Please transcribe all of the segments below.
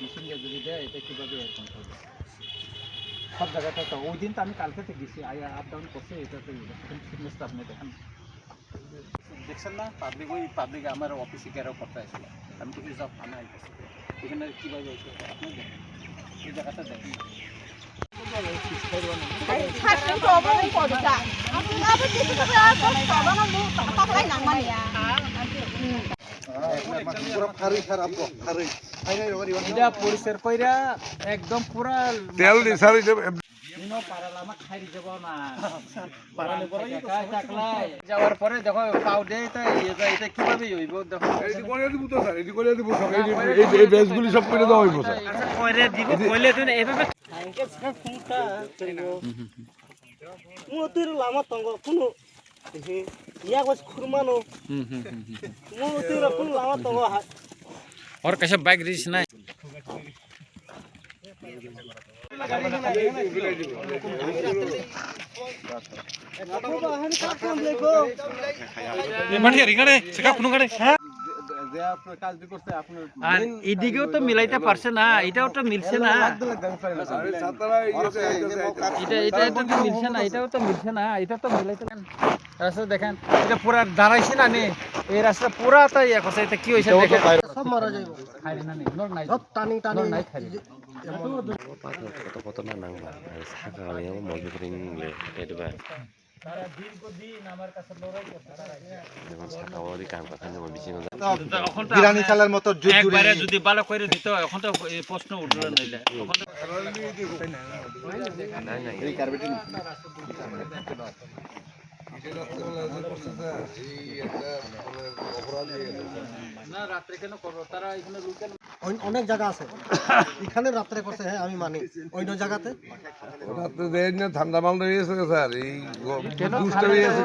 machine দিয়ে যদি দেয় এটা কীভাবে এরকম করবে সব জায়গাটা তো ওই দিন তো আমি কালকে তো গেছি আপ ডাউন করছে এটা তো ফিটনেসটা আপনি দেখেন দেখছেন না পাবলিক আমার অফিসে গেরাও করতে আসলো আমি তো সব থানা আইতেছি এখানে কীভাবে আপনি দেখেন এই জায়গাটা দেখেন পরিষ্কার কইরা একদম পুরা তেল দি সারি পারালামা খাই যাব না পারালে পরে যাওয়ার পরে দেখো পাউ দেয় তাই এটা কিভাবে হইব দেখো এটি করে দিব তো স্যার এটি করে দিব সব এই বেসগুলি সব করে দেওয়া হইব স্যার আচ্ছা করে দিব কইলে তুমি এভাবে আঙ্কে ফুটা করিবো মোতির লামা তঙ্গ কোনো ইয়া গছ খুরমানো মোতির কোন লামা তঙ্গ और कैसे बाइक रिस ना এদিকেও তো মিলাইতে পারছে না এটাও তো মিলছে না মিলছে না এটাও তো মিলছে না এটা তো মিলাইতে রাস্তা দেখেন এটা পুরা দাঁড়াইছে না নে এই রাস্তা পুরা তাই করছে এটা কি হইছে দেখেন সব মারা যাইব খাইরে না নে নর নাই সব টানি টানি নাই খাইরে কত না নাংলা সাকা আমিও মজুরি নিলে এডবা তারা দীর্ঘদিন আমার কাছে লড়াই করতে তারা যেমন সাকাওয়ারি কাম কথা নেব বেশি না বিরানি চালের মতো যুদ্ধ একবারে যদি ভালো করে দিত এখন তো এই প্রশ্ন উঠল নাইলে এখন তো না না এই কার্বেটিং অনেক জায়গা আছে এখানে রাত্রে করছে হ্যাঁ আমি মানি অন্য জায়গাতে রাত্রে দেন না ঠান্ডা মাল রয়েছে স্যার এই দুষ্ট হয়েছে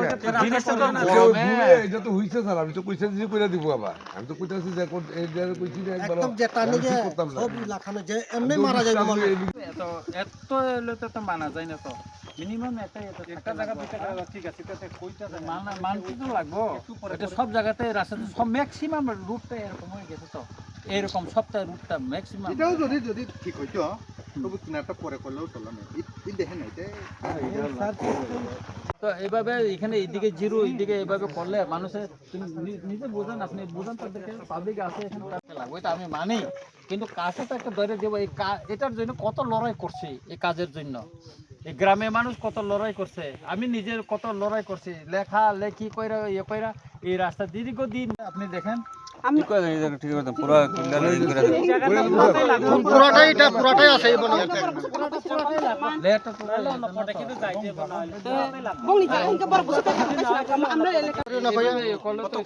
এটা তো হইছে স্যার আমি তো কইছি যে কইরা দিব আবার আমি তো কইতাছি যে এই যে কইছি যে একবার একদম যেটা নিয়ে সব লাখানো যে এমনি মারা যাবে মানে এত হলে তো মানা যায় না তো মিনিমাম একটা জায়গা দুইটা জায়গা ঠিক আছে এটাতে কইটা মানতে তো লাগবো এটা সব জায়গাতে রাস্তা সব ম্যাক্সিমাম রুটটা এরকম হয়ে গেছে তো এরকম সবটা রুটটা ম্যাক্সিমাম এটাও যদি ঠিক হইতো তবে কিনারটা পরে করলেও চলে না এই দেখেন তো এইভাবে এখানে এইদিকে জিরো এইদিকে এইভাবে করলে মানুষের তুমি নিজে বোঝান আপনি বোঝান তাদেরকে পাবলিক আছে এখানে লাগবে এটা আমি মানি কিন্তু কাছে তো একটা ধরে দেবো এই এটার জন্য কত লড়াই করছে এই কাজের জন্য এই গ্রামে মানুষ কত লড়াই করছে আমি নিজের কত লড়াই করছি লেখা লেখি কইরা ইয়ে কইরা এই রাস্তা দীর্ঘদিন আপনি দেখেন পুরাটাই আছে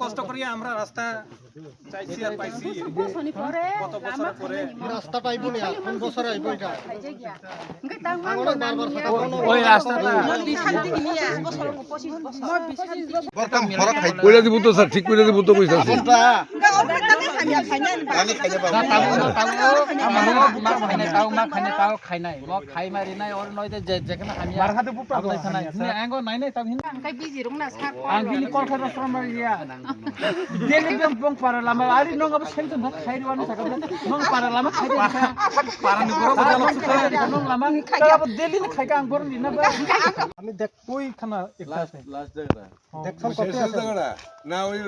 কষ্ট করিয়া আমরা রাস্তা চাইছি আর পাইছি কত বছর পরে রাস্তা পাইবো না কোন বছর আইবো এটা ওই রাস্তাটা কইরা দিব তো স্যার ঠিক কইরা দিব তো কইছা খাই নাই খাই মারি নাই ওর নয় যেখানে আমি আঙ্গ নাই নাই তাম হিনা আঙ্কাই বিজি রং না সাক আঙ্গিলি কলখা রসরা মারিয়া দেলি বং পারালাম আরি নং আব সেন না খাইরি ওয়ানি সাকা নং পারালাম খাইরি পারানি বড় বড় নং লামা খাইয়া দেলি খাইকা আং বড় নিনা আমি দেখ কই খানা লাস্ট জায়গা দেখছন কত আছে জায়গা না ওই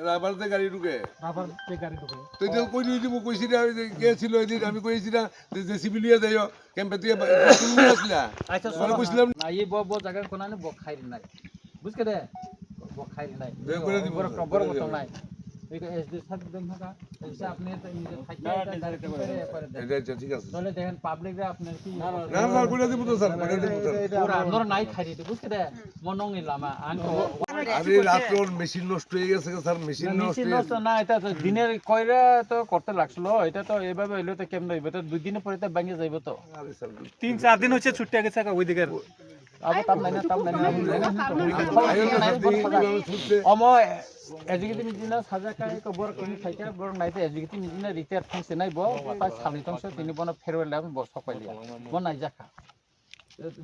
রাবার তে গাড়ি ঢুকে রাবার তে গাড়ি ঢুকে তুই তো কই দিব কইছি না কে ছিল এদিন আমি কইছি না যে সিভিলিয়া যাইও ক্যাম্পে তুই তুমি আসলা আচ্ছা সরে কইছিলাম না এই বড় জায়গা কোনানে বক খাইরি নাই বুঝকে দে বক খাইরি নাই বড় বড় মত নাই এটা এসডি সাথে দেন থাকা এসে আপনি নিজে থাকি ডাইরেক্ট করে দেন এটা ঠিক আছে তাহলে দেখেন পাবলিকরা আপনার কি না না কইরা দিব তো স্যার কইরা দিব তো পুরো আমরা নাই খাইরি তো বুঝকে দে মনং নিলাম আরে রাতে ওর মেশিন নষ্ট হয়ে গেছে স্যার মেশিন নষ্ট না এটা তো দিনের কইরা তো করতে লাগছিল এটা তো এইভাবে হইলো তো কেমন হইবে তো দুই দিন পরে তো ভাঙে যাইবো তো আরে স্যার 3-4 দিন হচ্ছে ছুটি গেছে ওই দিকের अब तब नहीं अमो एजुकेटिव इंजिनियर साजा का एक बर कमी थाइका बर नाइते एजुकेटिव इंजिनियर रिटायर थंसे नाइ बो ता सानि थंसे तिनि बन फेरवेल लाम बो सकाइलिया बो नाइ जाखा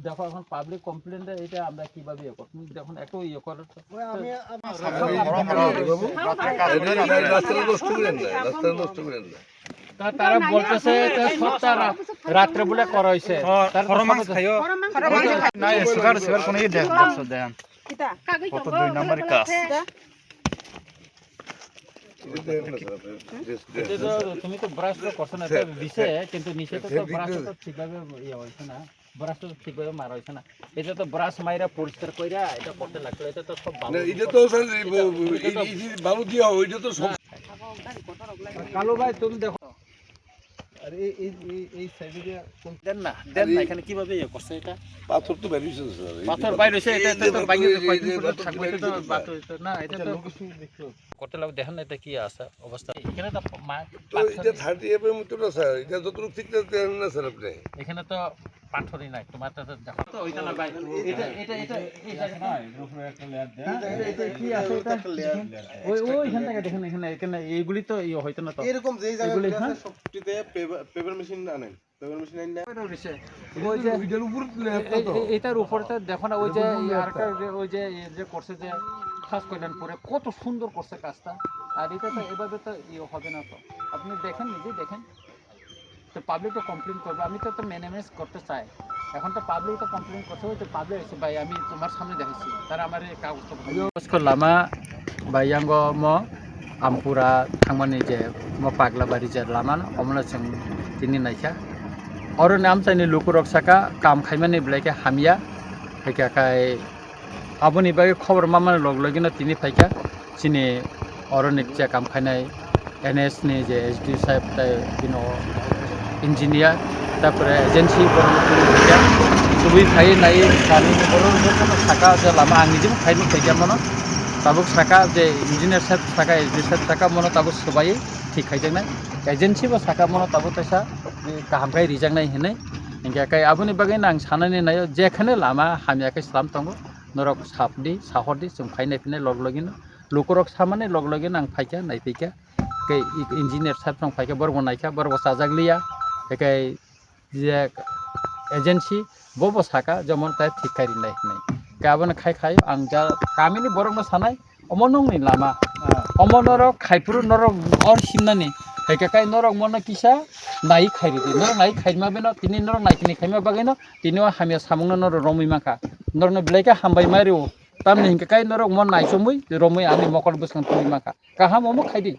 দেখো এখন পাবলিক কমপ্লেইন দে এটা আমরা কিভাবে ইয়ে করব দেখুন একটু ইয়ে করে আমি রাস্তা নষ্ট করেন না তারা বলতেছে সপ্তাহ রাত্রে বলে করা হয়েছে না সুগার কোন দেন কত 2 নম্বরের কাজ তুমি তো ব্রাশ করছো না দিছে কিন্তু নিচে তো ব্রাশ তো ঠিকভাবে ইয়ে হয়েছে না ব্রাশ তো ঠিকভাবে মারা হয়েছে না এটা তো ব্রাশ মাইরা পরিষ্কার কইরা এটা করতে লাগলো এটা তো সব ভালো এটা তো বালু দিয়া ওইটা তো সব কালো ভাই তুমি দেখো আরে এই সাইডে দিয়া দেন না এখানে কিভাবে ইয়ে করছে এটা পাথর তো বেরিয়েছে স্যার পাথর বাইরে হইছে এটা তো বাইরে কয়দিন পরে থাকবে এটা তো পাথর না এটা তো করতে লাগবে দেখেন এটা কি আছে অবস্থা এখানে তো তো এটা 30 এর মতো না স্যার এটা যতটুকু ঠিক না স্যার আপনি এখানে তো পাথরই নাই তোমার তো দেখো তো ওইটা না ভাই এটা এই জায়গা না উপরে একটা লেয়ার দেন এটা কি আছে এটা ওইখান থেকে দেখেন এখানে এইগুলি তো হয়তো না তো এরকম যেই জায়গাগুলো আছে সবটিতে পেপার মেশিন আনেন পেপার মেশিন আইনা ওই যে ভিডিওর উপর এটার উপরতে দেখো না ওই যে আরেকটা ওই যে করছে যে খাস কইলেন পরে কত সুন্দর করছে কাজটা আর এটা তো এভাবে তো হবে না তো আপনি দেখেন নিজে দেখেন তো পাবলিক তো কমপ্লেন করবে আমি তো ম্যানেজ করতে চাই এখন তো পাবলিক তো কমপ্লেন করছে ওই তো পাবলিক এসে ভাই আমি তোমার সামনে দেখাচ্ছি তারা আমার এই কাগজটা লামা বাইয়াঙ্গ ম আমপুরা थांमानि जे म पाग्लाबारि जे लामा अमला जों दिनै नायखा और नाम चाइनि लुकुरक साका काम खाइमानि ब्लाइके हामिया हैकाखाय आबुनि बागै खबर मामानि लगलगिनो तिनि फाइका चिनि अरनिक जे काम खाइनाय एनएस नि जे एसडी साहेब ताय बिनो इंजिनियर तारपरे एजेंसी बरमफाइका सुबि फाइ नाय सानि बरमफाइका साका जे लामा आंनिजों फाइनो फैगा मनो ताबुक साका जे इंजिनियर साहेब साका एसडी साहेब साका मनो ताबुक सबायै ठीक खाइजोंनाय एजेंसी बा साका मनो ताबुक तैसा गाहामखाय रिजांनाय होनै इंगाखाय आबुनि बागै आं साननानै नायो जेखाने लामा हामियाखै स्लाम दङ नरक सापदि साहरदि जों फाइनाय फिनाय लगलगिनो लुकुरक सामाने लगलगिनो आं फाइका नायफैका के इंजिनियर साहेब दं फाइका बरगो नायका बरगो साजागलिया एखाय जे एजेंसी बबो साका जमन ताय ठीक खारिनाय होनै गाबोन खाय आं जा गामिनि बरंनो सानाय अमनंनि लामा अमनरक खायपुर नरक और सिमनानि हैकाखाय नरक मन किसा नाय खायरिदि नरक नाय खायमा बेनो तिनि नरक नायखिनि खायमा बागैनो तिनिवा हामिया सामुंनो नरक रमै माखा नरनो बिलाइका हामबाय मारिओ तामनि हिंकाखाय नरक मन नायसमै रमै आनि मकल बसखां तुइ माखा गाहाम अमो खायदि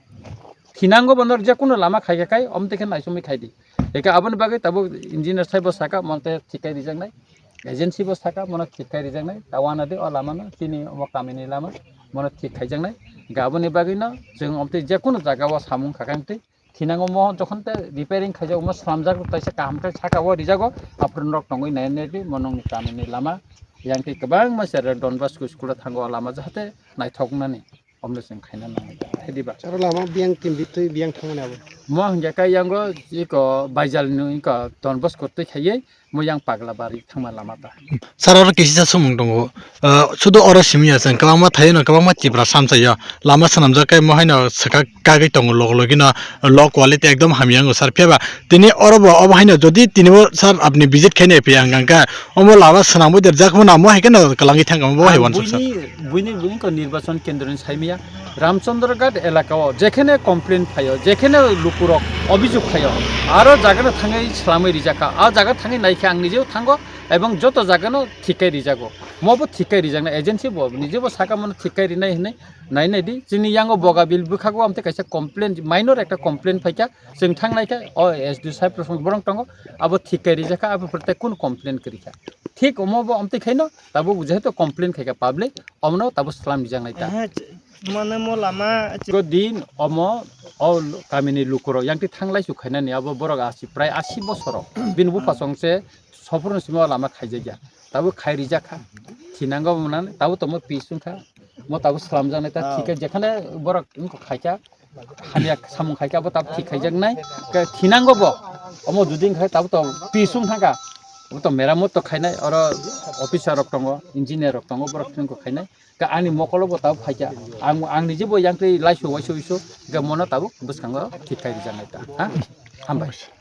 थिनांगो बन्दर जेकुनो लामा खायकाखाय अमतेखे नायसमै खायदि हैका आबोनि बागै ताबो इंजिनियर साहेब साका मनते थिकाय रिजांनाय एजेंसी बस थाका मन ठीक खाय रिजांनाय दावाना दे लामानो तिनि अ कामिनि लामा मन ठीक खायजांनाय गाबोनि बागैनो जों अमते जेकुनो जागावा सामुं खाखांते थिनांगो म जखनते रिपेयरिं खायजागो म सामजाग तैसे कामते साकावा रिजागो आफर नरक तंगै नायनेदि मनंनि कामिनि लामा यांति गोबां मानसिया डनबास्को स्कुला थांगो लामा जाहाथे नायथगनानै अमले जों खायना नाङो हेदिबा सारा लामा बियां टिमबितै बियां थांनाबो म हंजाका यांगो इको बाइजालनि इको डनबास्को तै खायै म yang पाग्लाबारि थांमा लामाता सारा किसिसा सुमुं दङ सुदु अर सिमिया जों गोबां मा थायो न गोबां मा तिब्रा सामसायो लामा सानामजाखाय महायनो सका कागै दङ लगलगिनो ल क्वालिटी एकदम हामियांगो सार फेबा तिनि अरबो अबहायनो जदि तिनिबो सार आपनि विजिट खायने फैया गांगा अमो लामा सानामबो देरजाखमो नामो हायकेनो कलांगि थांगामबो हायवन सर बुइनि को निर्वाचन केन्द्रनि साइमिया रामचंद्रगढ़ एलाकाओ जेखेने कमप्लेन फायो जेखेने लुकुरक अभियोग फायो आरो जागानो थाङै स्लामै रिजाका आ जागा थाङै नायखे आं निजेबो थांगो एबं जत जागानो थिकाय रिजागो मबो थिकाय रिजांना एजेंसी बो निजेबो साका मन थिकाय रिनाय होनै नायनायदि जोंनि यांगो बगाबिल बुखागो आमते कायसे कमप्लेन माइनर एकटा कमप्लेन फायका जों थांनायखा अ एसडी साहेब प्रसंग बरं तंगो आबो थिकाय रिजाका आबो प्रत्येक कुन कमप्लेन करिखा ठीक अमबो आमते खायनो ताबो जेहेतु कमप्लेन खायका पाब्लिक अमनो ताबो स्लाम रिजांनायता माने म लामा को दिन अमो अ गामिनि लुकुरो यांति थांलाय सुखायनानि आबो बरग आसि प्राय 80 बसरो बिनबु फासंसे सफरन सिमा लामा खायजाया ताबो खायरि जाखा थिनांगो मोनान ताबो तम पिसुंखा म ताबो स्लाम जानायता ठीक जेखाने बरग इनको खायका हानिया सामुं खायका बो ताबो ठीक खायजांनाय थिनांगो बो अमो दुदिन खाय ताबो तो पिसुं थांगा तो मेरामत तो खायनाय और अफिसार रक दङ इन्जिनियर रक दङ बरग थिनखौ खायनाय का आंनि मकल बताब फायका आं निजेबो यांख्रि लाइसु वाइसु इस गमनो ताबो बुसखांगो ठीक खायरि जानायता हा हामबाय